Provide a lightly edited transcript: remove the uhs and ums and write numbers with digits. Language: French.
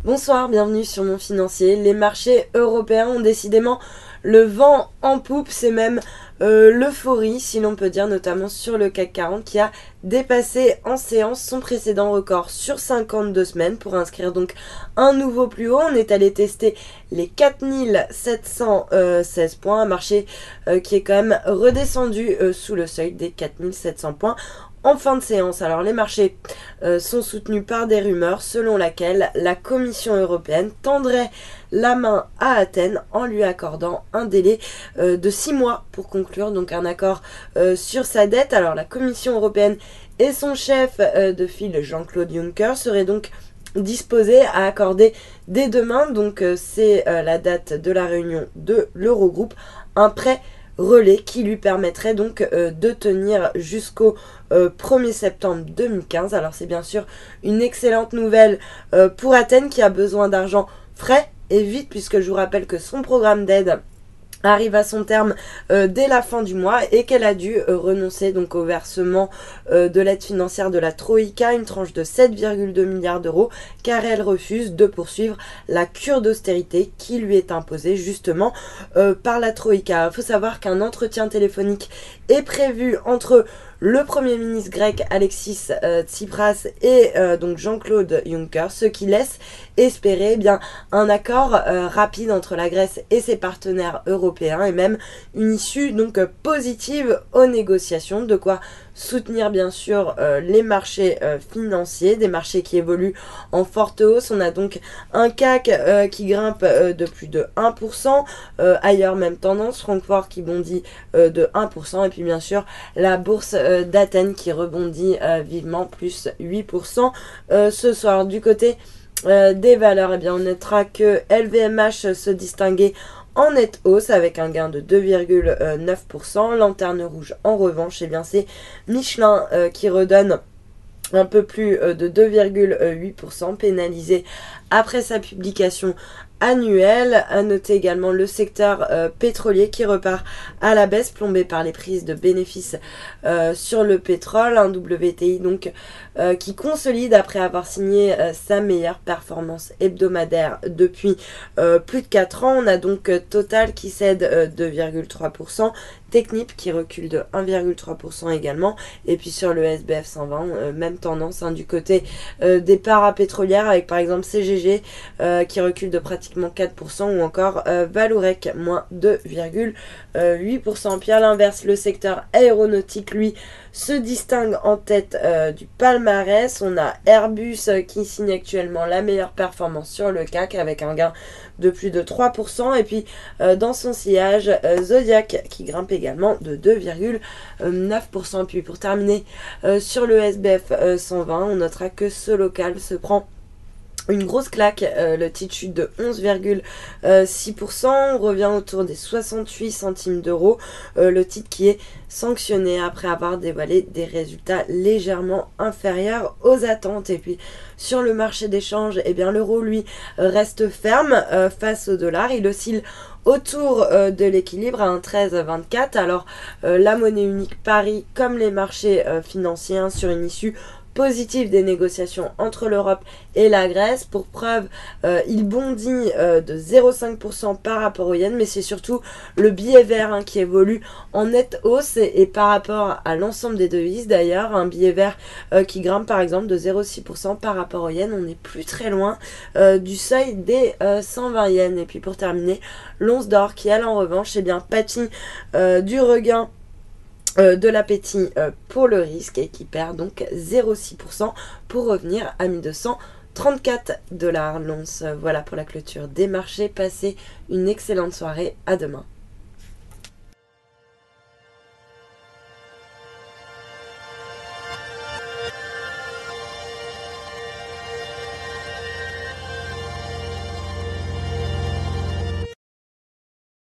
Bonsoir, bienvenue sur Mon Financier. Les marchés européens ont décidément le vent en poupe, c'est même l'euphorie si l'on peut dire, notamment sur le CAC 40 qui a dépassé en séance son précédent record sur 52 semaines pour inscrire donc un nouveau plus haut. On est allé tester les 4716 points, un marché qui est quand même redescendu sous le seuil des 4700 points en fin de séance. Alors les marchés sont soutenus par des rumeurs selon laquelle la Commission européenne tendrait la main à Athènes en lui accordant un délai de 6 mois pour conclure donc un accord sur sa dette. Alors la Commission européenne et son chef de file Jean-Claude Juncker seraient donc disposés à accorder dès demain, donc c'est la date de la réunion de l'Eurogroupe, un prêt relais qui lui permettrait donc de tenir jusqu'au 1er septembre 2015. Alors c'est bien sûr une excellente nouvelle pour Athènes qui a besoin d'argent frais et vite, puisque je vous rappelle que son programme d'aide arrive à son terme dès la fin du mois et qu'elle a dû renoncer donc au versement de l'aide financière de la Troïka, une tranche de 7,2 milliards d'euros, car elle refuse de poursuivre la cure d'austérité qui lui est imposée justement par la Troïka. Il faut savoir qu'un entretien téléphonique est prévu entre le Premier ministre grec Alexis Tsipras et donc Jean-Claude Juncker, ce qui laisse espérer bien un accord rapide entre la Grèce et ses partenaires européens et même une issue donc positive aux négociations, de quoi soutenir bien sûr les marchés financiers, des marchés qui évoluent en forte hausse. On a donc un CAC qui grimpe de plus de 1%, ailleurs même tendance, Francfort qui bondit de 1%, et puis bien sûr la bourse d'Athènes qui rebondit vivement, plus 8% ce soir. Du côté des valeurs, eh bien on notera que LVMH se distinguait en nette hausse avec un gain de 2,9%. Lanterne rouge en revanche, eh bien c'est Michelin qui redonne un peu plus de 2,8%, pénalisé après sa publication annuelle. À noter également le secteur pétrolier qui repart à la baisse, plombé par les prises de bénéfices sur le pétrole. Un WTI donc qui consolide après avoir signé sa meilleure performance hebdomadaire depuis plus de 4 ans. On a donc Total qui cède 2,3%, Technip qui recule de 1,3% également, et puis sur le SBF 120 même tendance du côté des parapétrolières avec par exemple CGG qui recule de pratiquement 4%, ou encore Vallourec moins 2,8%. Puis à l'inverse, le secteur aéronautique lui se distingue en tête du palmarès. On a Airbus qui signe actuellement la meilleure performance sur le CAC avec un gain de plus de 3%, et puis dans son sillage Zodiac qui grimpe également de 2,9%. Puis pour terminer sur le SBF 120, on notera que Solocal se prend une grosse claque, le titre chute de 11,6%, on revient autour des 68 centimes d'euros, le titre qui est sanctionné après avoir dévoilé des résultats légèrement inférieurs aux attentes. Et puis sur le marché d'échange, eh bien l'euro lui reste ferme face au dollar, il oscille autour de l'équilibre à 1,1324. Alors la monnaie unique parie comme les marchés financiers sur une issue positive des négociations entre l'Europe et la Grèce. Pour preuve, il bondit de 0,5% par rapport au yen, mais c'est surtout le billet vert qui évolue en nette hausse, et par rapport à l'ensemble des devises d'ailleurs, un billet vert qui grimpe par exemple de 0,6% par rapport au yen. On n'est plus très loin du seuil des 120 yens. Et puis pour terminer, l'once d'or qui elle en revanche pâtit du regain de l'appétit pour le risque, et qui perd donc 0,6% pour revenir à 1234 $ l'once. Voilà pour la clôture des marchés. Passez une excellente soirée, à demain.